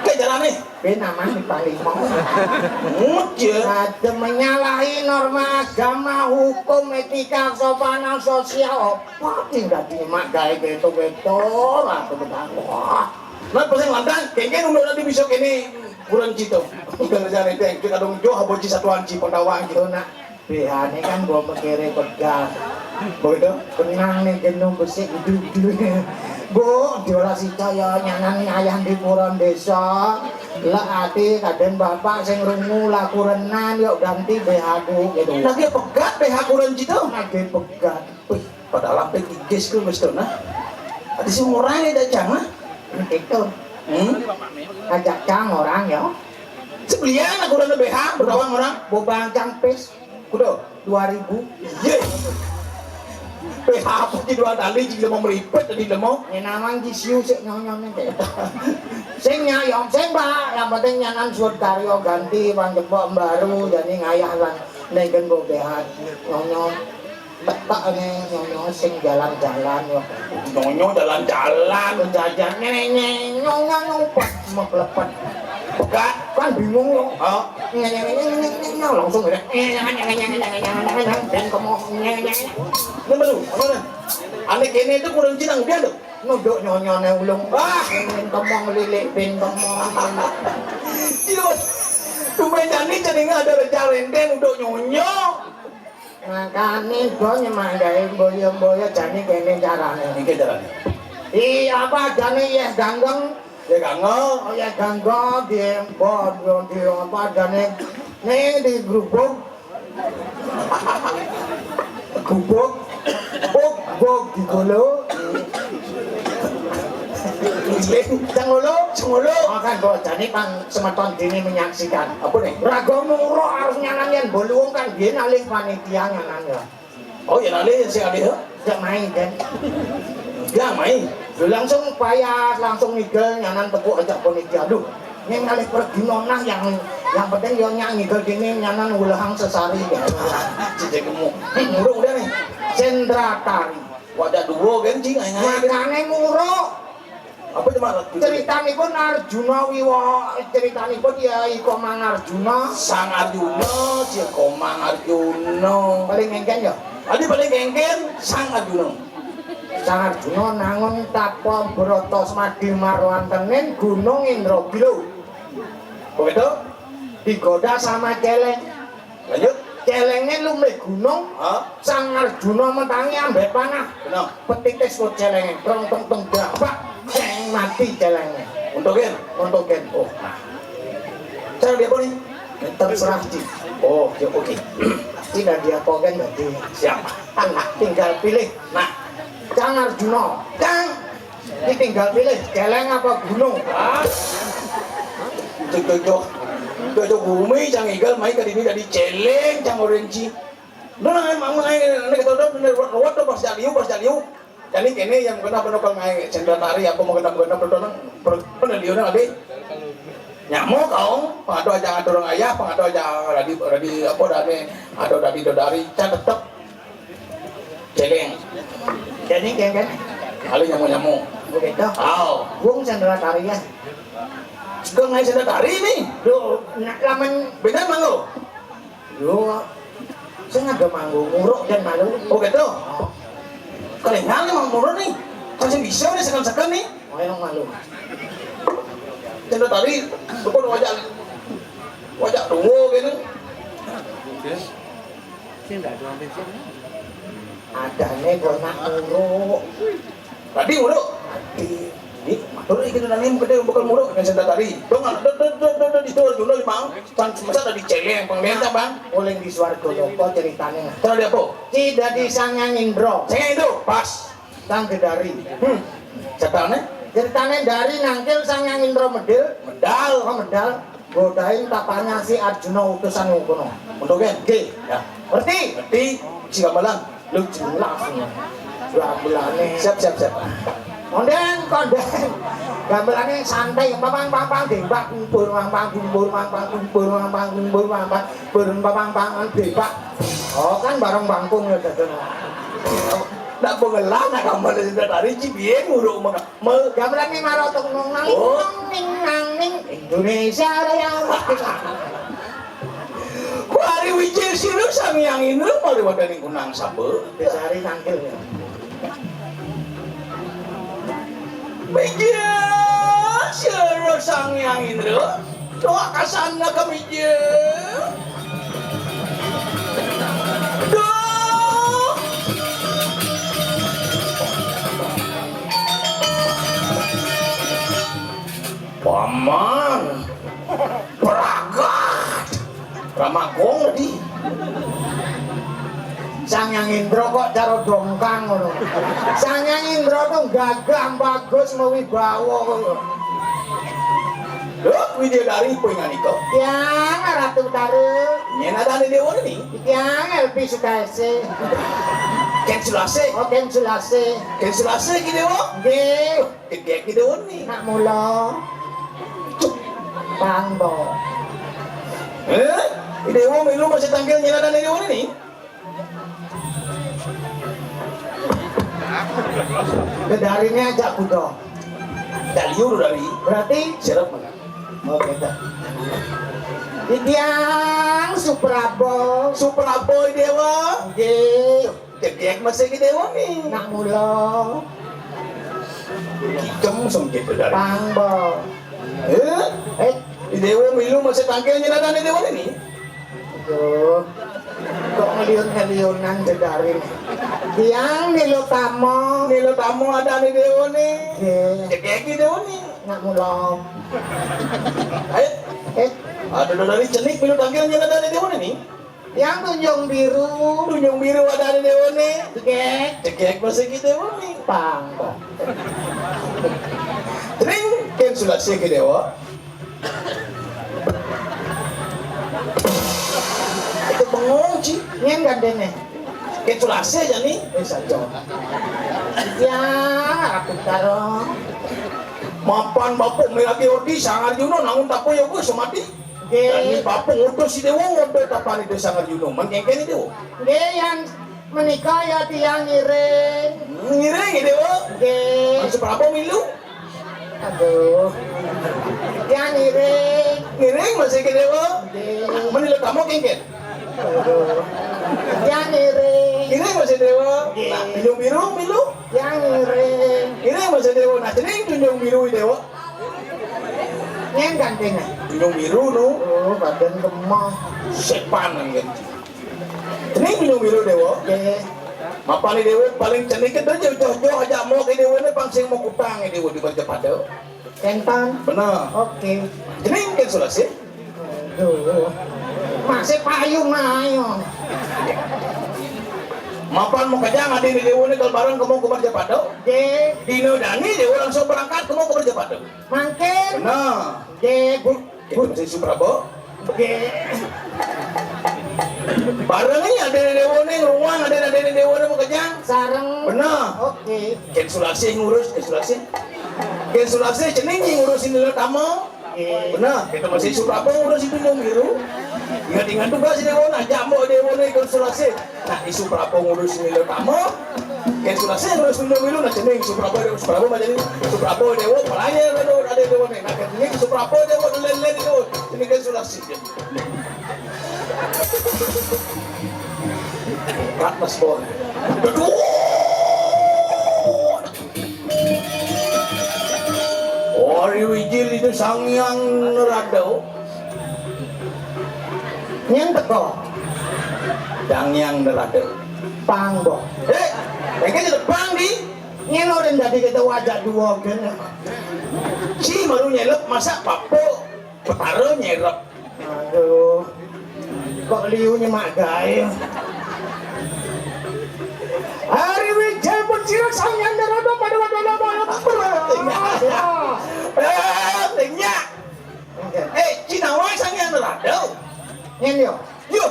kayak jalan nih Ben aman di paling 5. muje Ada menyalahi norma agama, hukum, etika, kesopanan sosial. Apa tinggal dimak gawe beto-beto lah kebetulan. Wah, nah pasang lantang kayaknya udah nanti besok ini kurang cito udah ngejar itu yang kita dong jo haboci satuan ci pendawang gitu itu nak BH ini kan gua mikirnya pegang. begitu Tenang nih jenuh besi gitu. Bu, diolah si caya nyanan ayah di puron desa. Lah ati kaden bapak sing rungu laku renan yuk ganti BH du gitu. lagi pegat PH kurang cito Lagi pegang. wih padahal sampai gigis tuh betul nah ada si orang ada jangan Itu ajak cang orang ya. sebelian aku udah BH berdawang orang Bobang cangpis kudo 2000. ye PH apa di dua kali jika mau meripet tadi demo Ini namang disiu sik nyonyone teh. Sing nyayong sing Pak, yang penting nyanan suut karyo ganti panjebok baru jadi ngayah lan negen bo behat nyonyo. Tetak nih nyonyo sing jalan-jalan yo. nyonyo jalan-jalan Jajan nyonyo nyopet meklepet. pegat Kan bingung yo. oh Nyonyo langsung gede. Ben kamu ini baru apa nih aneh kene itu kurang cinang dia tuh nuduk nyonyone ulung. Ah! Ben kamu lilik ben kamu. Iya, tumben jani jadi nggak ada reja renden udah nyonyo. Makane do nyemanggae boyo-boyo jane kene carane. Ini jalan. Iya apa jane ya ganggeng. Ya kangen. Oh ya ganggeng di bod di apa jane ning di grubuk. Grubuk. Bok digolo. Cengolo. Makan kok jane pang semeton dini menyaksikan. Apa nih? Ragamu ro harus nyanan yen boluwung kan biyen alih panitia nyanan ya. Oh ya nanti si Adi ya? Gak main kan. Ya main. langsung payah, langsung ngigel nyanan tepuk ajak poniki. Aduh, yang kali pergi nonah yang penting yo nyak ngigel gini nyanan ulahang sesari ya. Cicek kamu. Muruk udah nih. Sendra tari. Wadah dua kan cing aing. Makane muruk. Apa cuma Ceritanipun Arjuna Wiwa, ceritanipun ya Iko Mang Arjuna. Sang Arjuna, si Komang Arjuna. Paling engken ya. Adi paling kengken Sang Arjuna. Sang Arjuna nangun tapa brata smadi marwantenen Gunung Indragila. Begitu? Digoda sama celeng. Lanjut. Celengnya lumeh gunung. Hah? Sang Arjuna mentangi ambek panah. Benar. Petitis kok celengnya. Tong dapak. Mati celengnya. Untukin. Oh, Nah. Cara dia apa nih? terserah Ci. Oh, ya oke. Ci dan dia kogen jadi Siap. tinggal pilih. Nah, Kang Arjuna, Kang, ini tinggal pilih celeng apa gunung. ah. Cocok bumi cang igal mai ka dini dari celeng cang orenci. Nah, emang ngai kata rawat pas jaliu. Jadi kene yang kena penokal ngai sendal tari apa mau kena penonton penelion ada. Nyamuk kau, pengado aja orang ayah, pengado aja radi apa dari dari can tetep celeng. Jadi kan, Kali nyamuk. begitu. Aw, Wong sendal tari ya. sekarang ngai sendal tari nih. Duh, lamen Bener manggo. yo saya nggak manggung nguruk dan malu. Oh gitu. Kelingan emang murah nih. Masih bisa nih sekan nih. Oh yang malu. Sendal tari, bukan wajah dungo gitu. Ada nih gonak nguruk. Tadi muruk. Ini matur iki nang gede bukan muruk dengan sendal tari. Dong ada di situ Arjuna Bang. Masa tadi celeng penglenta Bang. Oleh di Swarga Loka ceritanya. Cara dia apa? Ci dadi Sang Indra, Saya itu pas. Sang Gedari. Ceritanya Ceritanya dari nangkil Sang Indra medil, medal. medal godain tapanya si Arjuna utusan kono. Untuk kan? Oke, Ya. ngerti? Ngerti si gamelan. Lu jelas nih. Gamblane. Siap. Konden. Gamblane santai, papang debak kumpul papang debak. Oh kan bareng bangkung ya dadono. Nak pengelan nak gambar dari sendal tari cibien muruk Gamblane marotok nang ning Indonesia Raya. Kuari wijil siru sang yang ini mau wadani kunang sabe. Besari nangkil ya. Wijil siru sang yang ini doa kasana ke wijil. Doa. Paman Pragat Ramakong tadi. Sang Hyang Indra kok cara dongkang ngono. Sang Hyang Indra tuh gagah bagus mewibawa ngono. Loh, widodari pengen itu. Yang Ratu Utara, Nyena ada dewa ini. yang Elvi Sukaisi, Ken Sulase. Oken Sulase, Ken Sulase ki dewa. nggih, Gede ki dewa ini. nak mula Pangbo. Ki dewa milu masih tangkil nyena ada dewa ini. Gedarinya ajak kuda. Daliur dari Berarti sirup mana? oh beda. Idyang Suprabo, Superaboy dewa. nggih, Gede masih ki dewa nih. nak mula Kicem sungkit dari. Pangbo. Ki dewa milu masih tangkil nyena ada dewa ini. Aduh, kok ngeliun-ngeliunan gedarin. Tiang nilutamo, Nilo tamu ada nih dewa nih. nggih, Gede ki dewa nih. nak mula. Ayo. Eh, Ada dari cenik milu tangkil nyena ada dewa ini. yang tunjung biru, Tunjung biru ada di dewa nih. cekek, Cekek masih ki dewa nih. pangko. Tring Ken Sulase ki dewa. Itu pengunci. Nyen gandene, Ken Sulase aja nih. saja. Ya, aku karo. Mapan bapak lagi odi Sang Arjuna namun tapo ya gue semati. Ini Nggih. bapak ngutus si dewa ngutus tapani de Sang Arjuna. Mengkengkeni dewa. Nggih yang menikah ya tiang ngiring. Ngiring ya dewa. Nggih. Masuk berapa milu? Aduh. Tiang ngiring. Ngiring masih ke dewa. Nggih. Menilai kamu kengken. Aduh. Tiang ngiring. Ngiring masih dewa. Nggih. Nah, tunjung biru milu. Tiang ngiring. Ngiring masih dewa. Nah, jadi tunjung biru dewa. Nyen gantinya. Tunjung biru nu. Oh, badan gemah. Sepan kan. Ini tunjung biru dewa. Nggih. Mapani dewa paling cenik itu jauh-jauh aja mau ke dewa ini pangsing mau kutang dewa di baca pada. Kentan. Benar. Oke. Jadi mungkin sulasi. Aduh. Masih payung ayo. Mapan mau kerja ngadi di dewa ini kalau bareng kamu ke baca pada. Nggih. Dino Dani dewa langsung berangkat kamu ke baca pada. Mangkin. Benar. Nggih, Bu. Itu masih Suprabo. Nggih. Bareng ini ada di dewa ini ruang ada di dewa ini mau kerja. Sareng. Benar. Oke. Ken sulasi ngurus ken sulasi. Ken sulasi cening ngurusin nilai tamu. Nggih. Benar, kita masih Suprabo ngurus itu yang biru. Ingat-ingat tugas si dewa nah jamu dewa ini konsultasi. Nah di Suprabo ngurus nilai tamu. Konsultasi ngurus nilai biru nah cening Suprabo macam ini. Suprabo dewa malahnya ada dewa nih. Nah ini Suprabo dewa lele itu. Ini konsultasi. Ratnas bol. Ori wijil itu sangyang nerado. Nyen teko. Sangyang nerado. Panggo. Mereka jadi bang di. Nyen orang jadi kita wajah dua gini. Si baru nyelep masa papo petaro nyelep. Aduh. Kok liunya mak gaya. Hari wijil bersirak sangyang nerado pada wadana Tingnya. Cinawa sangyang nerado. Nyen yo. Yo.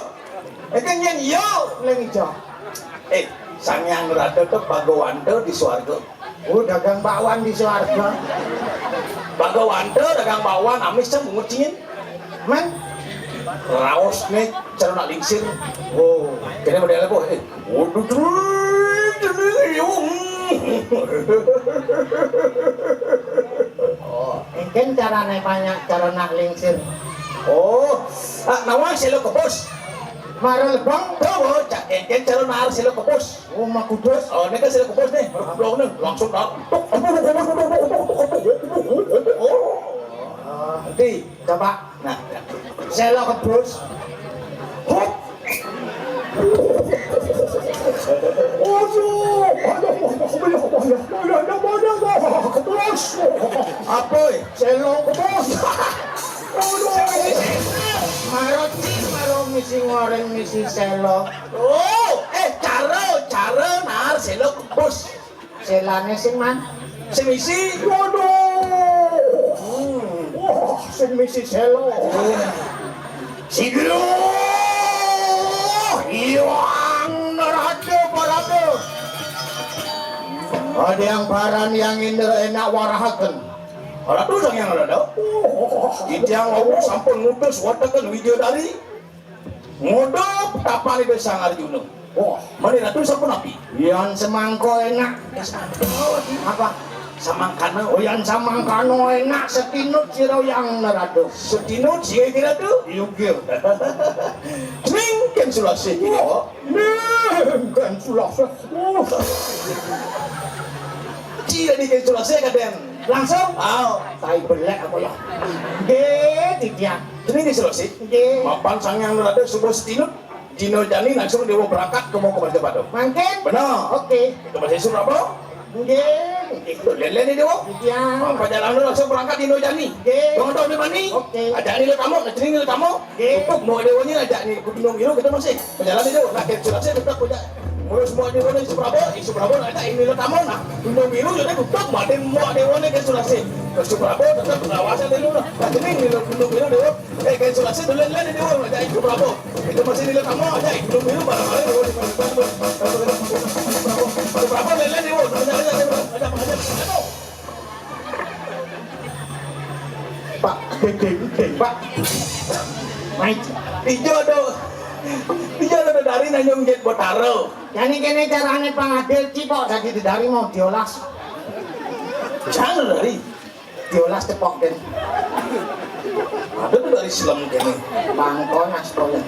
Itu nyen yo. Lengi jo. Sangyang nerado itu Bhagawanto di swarga. Oh, dagang bakwan di Swarga. Bhagawanto dagang bawang amis cem ngucingin. Man, Raos nih cara nak lingsir. Oh, kena model apa? Waduh, oh, mungkin cara banyak cara nak lingsir. oh, nawang selo ke bos. Marah lebang. Tahu, cak enten cara nak selo ke bos. Oh, mak kudus. Oh, ini kan selo ke bos nih. Blok nih, langsung dah. Oh, di, Coba, nah, selo kebus. hop. Apa? Selo kebus. Maro misi ngoreng misi selo. Oh, cara nar selo ke bos. Selane sing man. Semisi. Wah, sing misi selo. Siglo. Iwang nerado parado. Ada yang paran yang enak warahaken. Ora tuh sang yang ada. Itu yang mau sampun ngutus watakan Widodari. Ngodop tapani de Sang Arjuna. Wah, mari ratu sampun api. Yang semangko enak. Apa? Samangkana Oh, yang samangkano enak setinut siro yang nerado. setino cie kira tuh. Yugil. Mungkin sulasi gitu. Kan sulase. Cie di sulasi kaden. Langsung. Ah, Tai belek apa ya? Nggih, tidian. ini di sulasi. Nggih. Mapan sang yang nerado sudah setinut. Dino Jani langsung dia mau berangkat ke mau ke Majapahit. Mangkin? Benar. Oke. Itu masih Surabaya. Nggih. Itu lele nih dewa. Tidian. Apa jalan lu langsung berangkat di Nojani? Oke. Jangan tahu di mana? Oke. Ajak nih kamu, ngecering nih kamu. Oke. Untuk mau dewanya ajak nih ke Gunung Biru kita masih berjalan di dewa. Nah, kita sudah tetap punya ngurus semua dewa di Surabaya ajak ini lo kamu. Nah, Gunung Biru jadi tutup, ada mau dewa nih ke Sulawesi. Ke Surabaya tetap pengawasan dulu. Nah, ini nih Gunung Biru dewa. Ke Sulawesi dulu lele dewa ajak di Surabaya. Itu masih nih kamu ajak Gunung Biru barang-barang dewa di Surabaya. Berapa lele nih, Pak, gede, Pak. Baik. Ijo do dari nanyong jet botaro. Jadi kene carane pangadil cipok jadi dari mau diolas. Jangan dari. Diolas cepok den. Ada tuh dari Islam kene. Mangkon astolen.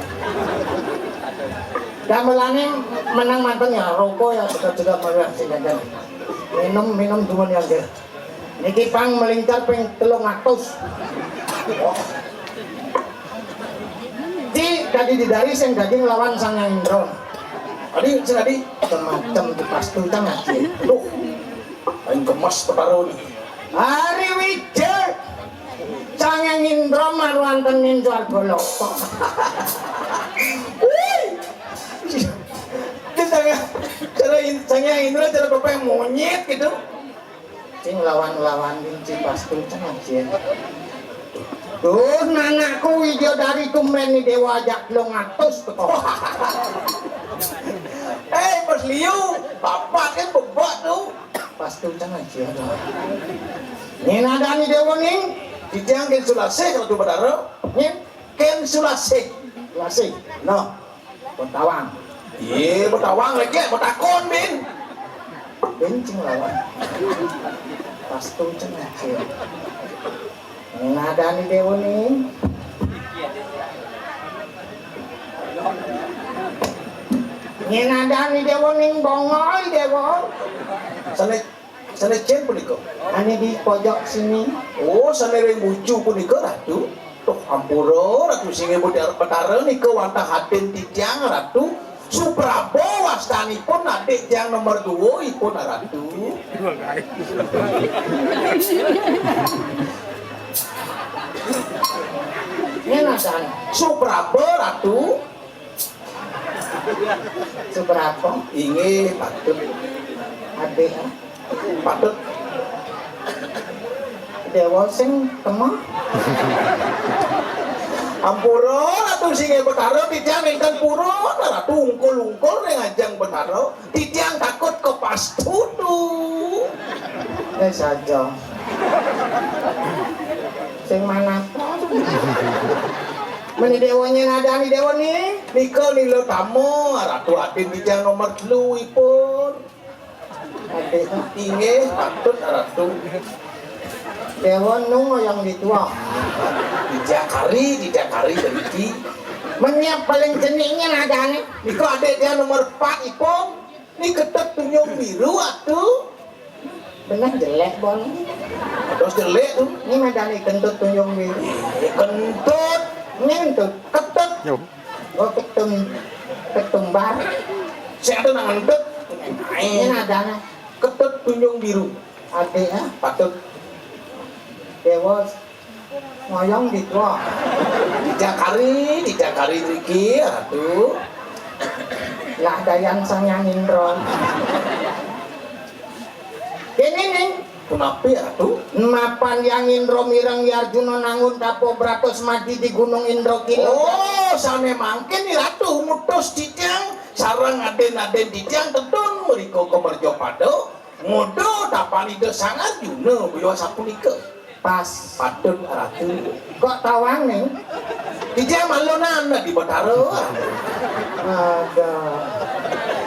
Gamelane menang manten ya rokok ya juga merah sing ganten. Minum dumun ya ge. Niki pang melingkar ping 300. Jadi didari sing dadi nglawan Sang Hyang Indra. Adi, senadi. Macam di pastu tengah. Duh. Aing kemas petaro nih. Hari Wijaya Sang Hyang Indra marwantenin swarga loka. Cara Indra cara bapak yang monyet gitu. Sing lawan-lawan di pastu tengah sih. Tuh nanakku Widodari tumeni dewa ajak 300 teko. Mas Liu, bapak kan bebak tuh. Pastu tengah sih. Ini nadani dewa ning Dijang ken sulase kalau tuh badaro. nih Ken sulase. lasih. No. Kontawang. Iya, betawang lagi, betakon bin. Bencing lawan. Pastu tengah sih. Nadani dewa ning Nyenadani dewa ning bongoi dewa. Sana cen punika. Ane di pojok sini. Oh, sana ring bucu punika ratu. Tuh ampura ratu singe betara nika wantah haden tijang ratu. Suprabo wastanipun adik yang nomor 2 ipun ratu. Nyenadan Suprabo ratu. seberapa Inge patut adik patut dewa sing kemah. ampura ratu singe betara tijang ingkang purun ratu ungkul-ungkul ning ajang betara tijang takut ke pastu tuh. Saja sing mana meni dewanya nadani dewa nih Nika nilo tamu ratu atin tijang nomor 3 ipun. adik Inge patut ratu dewa nung yang ditua tidak kari beriki. menyiap paling jeniknya nadani Nika adik dia nomor 4 ipun. Ini ketet tunyong biru atuh. benar jelek bon Terus jelek tuh. ini nadani kentut tunjung biru Kentut. ini kentut Ketet. oh ketumbar Saya tuh nang kentut. ini nadani Ketet tunyong biru. adik Patut dewa ngoyong ditua tidak kari beriki atuh. lah dayan Sang Hyang Indra ini nih Kunapi atuh? mapan Yang Indra mireng Yarjuna nangun tapo bratos madi di Gunung Indra kilo. Oh, sane mangke ni ratu mutus dijang sareng aden-aden dijang tetun mriko kemerjo pado ngodo tapani desangan Arjuna biwa sapunika. Pas Patut ratu. kok tawang nih Dijang malonan di Betara. ada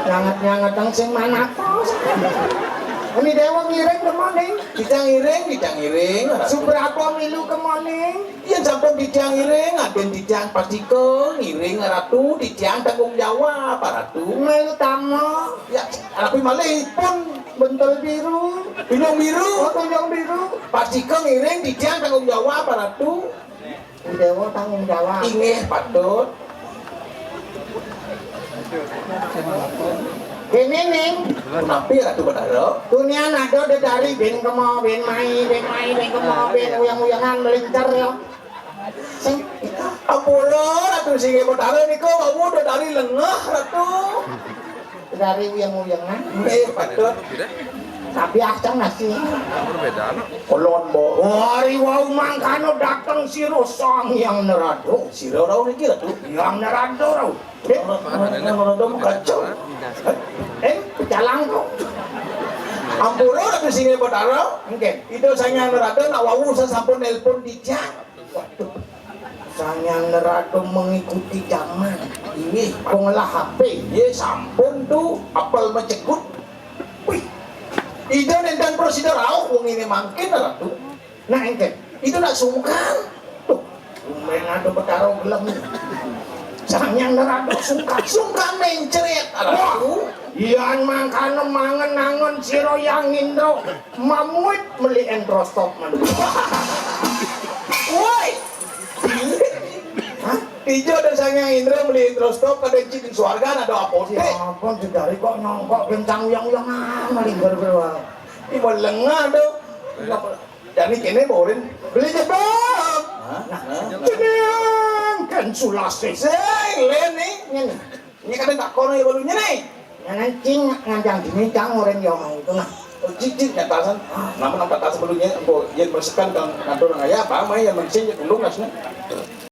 nyangat-nyangat yang sing mana kos ini dewa ngiring kemana Dijang iring ratu. seberapa milu kemana Yen sampun dijang iring aden dijang pastika ngiring ratu dijang tanggung jawab ratu. melu tamu Ya, tapi malih pun bentul biru bingung biru. oh tunjung biru Pastika ngiring dijang tanggung jawab ratu. dewa tanggung jawab Inggih patut. ini nih Kunapi ratu Betara? dunia nado dari ben kemo ben mai kemo ben uyang-uyangan melintar ya sing Ampura ratu singe Betara niku kamu dari lengah ratu. dari uyang-uyangan Inggih patut. tapi acang nasi Kolon bo. wari wau mangkano datang siro Sang Hyang Nerado Sira raw niki ratu. yang nerado rau Rada kacau. pecalang kok Ampura udah kesini Batara. Oke. Itu saya ngerada nak wawu saya sampun nelpon dijak. Waduh. Sang Ratu mengikuti zaman. Ini pengolah HP. Ye sampun tuh apel mencekut. Wih. Itu nentang prosedural wong ini mangkin Ratu. Nah engke. Itu nak sungkan. Tuh. Lumayan ada Betara gelem. Sang Ratu sungkan mencret Ratu. Iyan mangkana mangan nangon sira yang Indra mamuit meli entrostop man. Woi. Hah? Ijo dan saya Indra beli introskop kada cicing suarga ada apotek. Ya ampun dari kok nyongkok kencang uyang-uyang maling berberuang. Ini mau lengah do. Jadi kene baurin beli jebak. Jeneng kan sulase. Sing len nih. Ngene. Ini kadang tak kono ya balunya nih. Yang cing nganjang dini cang orang yang mau itu nah. Cicing nyatasan. Nama batasan balunya. Empok yen bersekan kan kantor ngaya apa mah yang mencing undung nasnya.